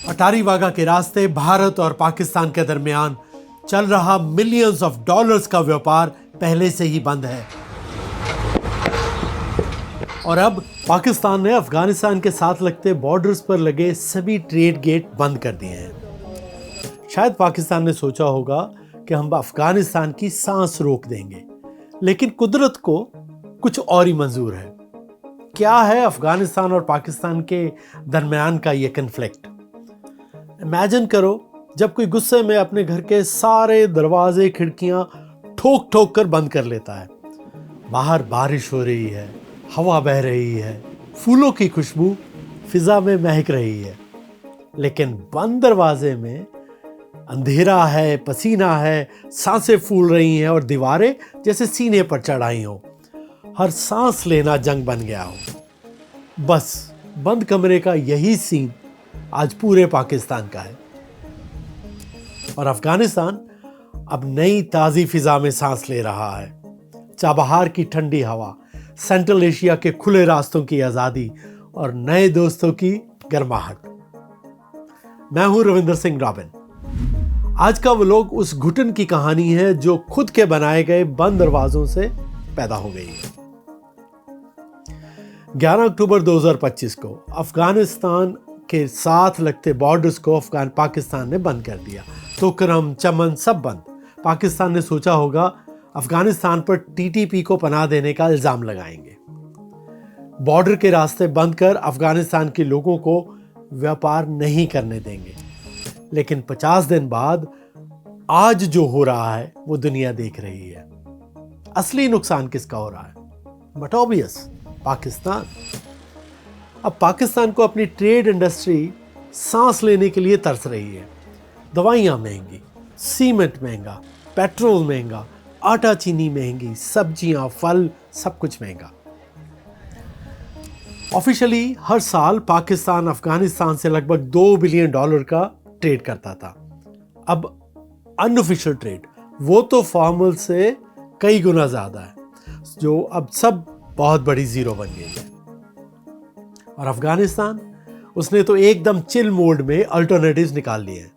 अटारी वाघा के रास्ते भारत और पाकिस्तान के दरमियान चल रहा मिलियंस ऑफ डॉलर्स का व्यापार पहले से ही बंद है और अब पाकिस्तान ने अफगानिस्तान के साथ लगते बॉर्डर्स पर लगे सभी ट्रेड गेट बंद कर दिए हैं। शायद पाकिस्तान ने सोचा होगा कि हम अफगानिस्तान की सांस रोक देंगे, लेकिन कुदरत को कुछ और ही मंजूर है। क्या है अफगानिस्तान और पाकिस्तान के दरमियान का ये कन्फ्लिक्ट? इमेजिन करो जब कोई गुस्से में अपने घर के सारे दरवाजे खिड़कियां ठोक ठोक कर बंद कर लेता है। बाहर बारिश हो रही है, हवा बह रही है, फूलों की खुशबू फिजा में महक रही है, लेकिन बंद दरवाजे में अंधेरा है, पसीना है, सांसें फूल रही हैं और दीवारें जैसे सीने पर चढ़ाई हो। हर सांस लेना जंग बन गया हो। बस बंद कमरे का यही सीन आज पूरे पाकिस्तान का है और अफगानिस्तान अब नई ताज़ी फिजा में सांस ले रहा है। चाबहार की ठंडी हवा, सेंट्रल एशिया के खुले रास्तों की आज़ादी और नए दोस्तों की गर्माहट। मैं हूं रविंदर सिंह रॉबिन। आज का व्लॉग उस घुटन की कहानी है जो खुद के बनाए गए बंद दरवाजों से पैदा हो गई है। 11 अक्टूबर 2025 को अफगानिस्तान के साथ लगते बॉर्डर्स को पाकिस्तान ने बंद कर दिया। तोकरम, चमन सब बंद। पाकिस्तान ने सोचा होगा अफगानिस्तान पर टीटीपी को पनाह देने का इल्जाम लगाएंगे। बॉर्डर के रास्ते बंद कर अफगानिस्तान के लोगों को व्यापार नहीं करने देंगे। लेकिन 50 दिन बाद आज जो हो रहा है वो दुनिया देख रही है। असली नुकसान किसका हो रहा है? But obvious, Pakistan. अब पाकिस्तान को अपनी ट्रेड इंडस्ट्री सांस लेने के लिए तरस रही है। दवाइयाँ महंगी, सीमेंट महंगा, पेट्रोल महंगा, आटा चीनी महंगी, सब्जियां, फल, सब कुछ महंगा। ऑफिशियली हर साल पाकिस्तान अफगानिस्तान से लगभग $2 बिलियन का ट्रेड करता था। अब अनऑफिशियल ट्रेड, वो तो फॉर्मल से कई गुना ज्यादा है, जो अब सब बहुत बड़ी जीरो बन गई है। और अफगानिस्तान, उसने तो एकदम चिल मोड में अल्टरनेटिव्स निकाल लिए हैं।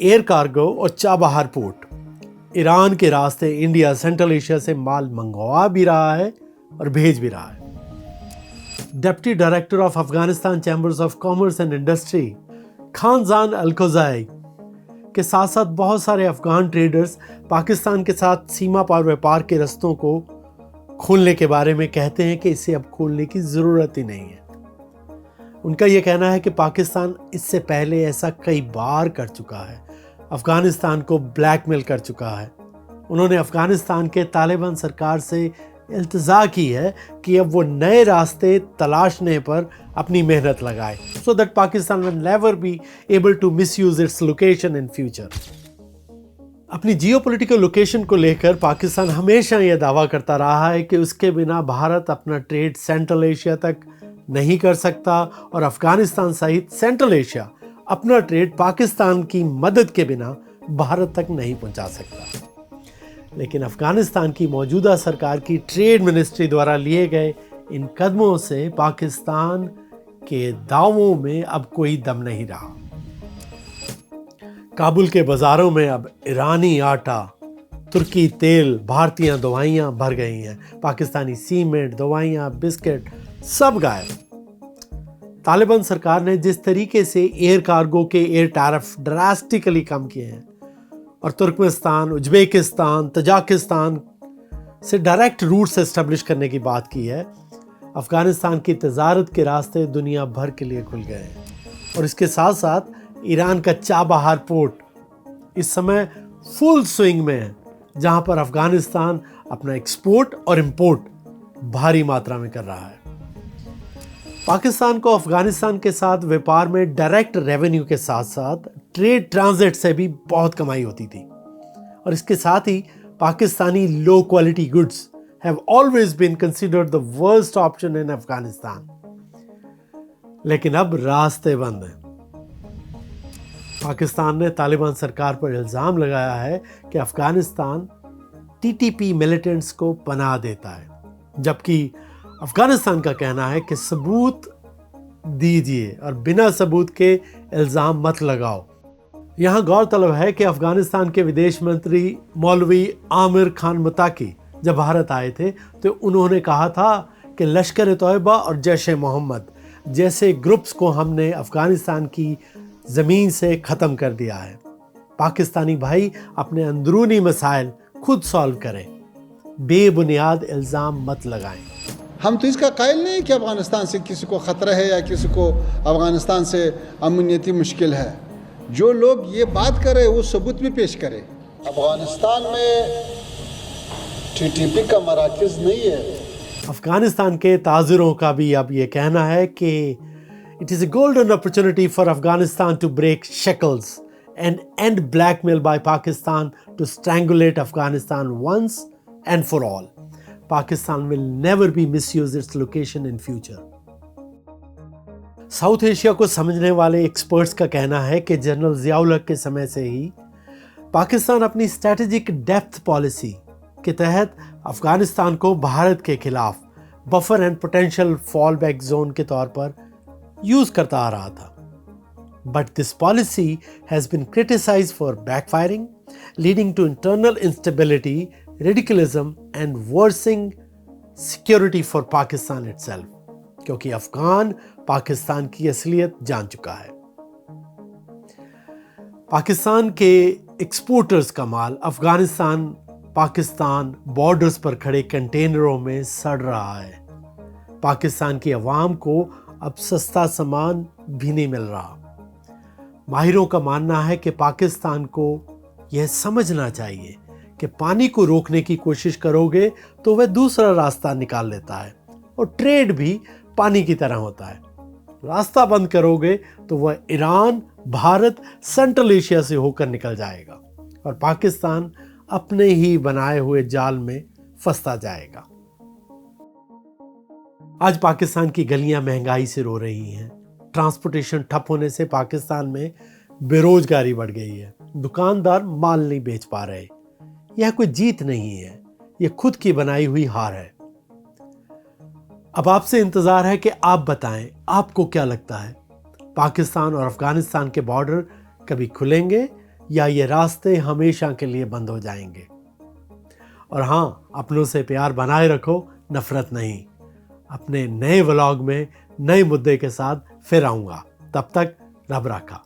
एयर कार्गो और चाबहार पोर्ट ईरान के रास्ते इंडिया, सेंट्रल एशिया से माल मंगवा भी रहा है और भेज भी रहा है। Deputy director of Afghanistan chambers of commerce and industry Khanjan Alokozai के साथ साथ बहुत सारे अफगान ट्रेडर्स पाकिस्तान के साथ सीमा पार व्यापार के रास्तों को खोलने के बारे में कहते हैं कि इसे अब खोलने की ज़रूरत ही नहीं है। उनका यह कहना है कि पाकिस्तान इससे पहले ऐसा कई बार कर चुका है, अफगानिस्तान को ब्लैकमेल कर चुका है। उन्होंने अफगानिस्तान के तालिबान सरकार से इल्तिजा की है कि अब वो नए रास्ते तलाशने पर अपनी मेहनत लगाए, so that Pakistan will never be able to misuse its location in future. अपनी जियोपॉलिटिकल लोकेशन को लेकर पाकिस्तान हमेशा यह दावा करता रहा है कि उसके बिना भारत अपना ट्रेड सेंट्रल एशिया तक नहीं कर सकता और अफगानिस्तान सहित सेंट्रल एशिया अपना ट्रेड पाकिस्तान की मदद के बिना भारत तक नहीं पहुंचा सकता। लेकिन अफगानिस्तान की मौजूदा सरकार की ट्रेड मिनिस्ट्री द्वारा लिए गए इन कदमों से पाकिस्तान के दावों में अब कोई दम नहीं रहा। काबुल के बाजारों में अब ईरानी आटा, तुर्की तेल, भारतीय दवाइयाँ भर गई हैं। पाकिस्तानी सीमेंट, दवाइयाँ, बिस्किट सब गायब। तालिबान सरकार ने जिस तरीके से एयर कार्गो के एयर टैरिफ ड्रास्टिकली कम किए हैं और तुर्कमेनिस्तान, उज्बेकिस्तान, तजाकिस्तान से डायरेक्ट रूट्स एस्टेब्लिश करने की बात की है, अफगानिस्तान की तजारत के रास्ते दुनिया भर के लिए खुल गए हैं। और इसके साथ साथ ईरान का चाबहार पोर्ट इस समय फुल स्विंग में है, जहां पर अफगानिस्तान अपना एक्सपोर्ट और इंपोर्ट भारी मात्रा में कर रहा है। पाकिस्तान को अफगानिस्तान के साथ व्यापार में डायरेक्ट रेवेन्यू के साथ साथ ट्रेड ट्रांजिट से भी बहुत कमाई होती थी और इसके साथ ही Pakistani low quality goods have always been considered the worst option in Afghanistan. लेकिन अब रास्ते बंद हैं। पाकिस्तान ने तालिबान सरकार पर इल्जाम लगाया है कि अफगानिस्तान टीटीपी मिलिटेंट्स को पनाह देता है, जबकि अफगानिस्तान का कहना है कि सबूत दीजिए और बिना सबूत के इल्ज़ाम मत लगाओ। यहाँ गौरतलब है कि अफ़गानिस्तान के विदेश मंत्री मौलवी आमिर खान मुताकी जब भारत आए थे तो उन्होंने कहा था कि लश्कर तोयबा और जैश मोहम्मद जैसे ग्रुप्स को हमने अफ़गानिस्तान की ज़मीन से ख़त्म कर दिया है। पाकिस्तानी भाई अपने अंदरूनी मसाइल खुद सॉल्व करें, बेबुनियाद इल्ज़ाम मत लगाएं। हम तो इसका कायल नहीं कि अफ़गानिस्तान से किसी को ख़तरा है या किसी को अफ़गानिस्तान से अमनीती मुश्किल है। जो लोग ये बात करें वो सबूत भी पेश करें। अफ़गानिस्तान में TTP का मराकज़ नहीं है। अफ़गानिस्तान के ताज़िरों का भी अब ये कहना है कि it is a golden opportunity for Afghanistan to break shackles and end blackmail by Pakistan to strangulate Afghanistan once and for all. Pakistan will never be misuse its location in future. South Asia को समझने वाले experts का कहना है कि general Ziaul हक के समय से ही पाकिस्तान अपनी स्ट्रैटेजिक डेप्थ पॉलिसी के तहत अफगानिस्तान को भारत के खिलाफ buffer and potential fall back zone के तौर पर यूज करता आ रहा था। But this policy has been criticized for backfiring, leading to internal instability, radicalism, and worsening security for Pakistan itself. क्योंकि अफगान पाकिस्तान की असलियत जान चुका है। पाकिस्तान के एक्सपोर्टर्स का माल अफगानिस्तान पाकिस्तान बॉर्डर्स पर खड़े कंटेनरों में सड़ रहा है। पाकिस्तान की अवाम को अब सस्ता सामान भी नहीं मिल रहा। माहिरों का मानना है कि पाकिस्तान को यह समझना चाहिए कि पानी को रोकने की कोशिश करोगे तो वह दूसरा रास्ता निकाल लेता है और ट्रेड भी पानी की तरह होता है। रास्ता बंद करोगे तो वह ईरान, भारत, सेंट्रल एशिया से होकर निकल जाएगा और पाकिस्तान अपने ही बनाए हुए जाल में फंसता जाएगा। आज पाकिस्तान की गलियां महंगाई से रो रही हैं। ट्रांसपोर्टेशन ठप होने से पाकिस्तान में बेरोजगारी बढ़ गई है। दुकानदार माल नहीं बेच पा रहे। यह कोई जीत नहीं है, यह खुद की बनाई हुई हार है। अब आपसे इंतजार है कि आप बताएं आपको क्या लगता है, पाकिस्तान और अफगानिस्तान के बॉर्डर कभी खुलेंगे या ये रास्ते हमेशा के लिए बंद हो जाएंगे? और हाँ, अपनों से प्यार बनाए रखो, नफरत नहीं। अपने नए व्लॉग में नए मुद्दे के साथ फिर आऊंगा। तब तक रब रखा।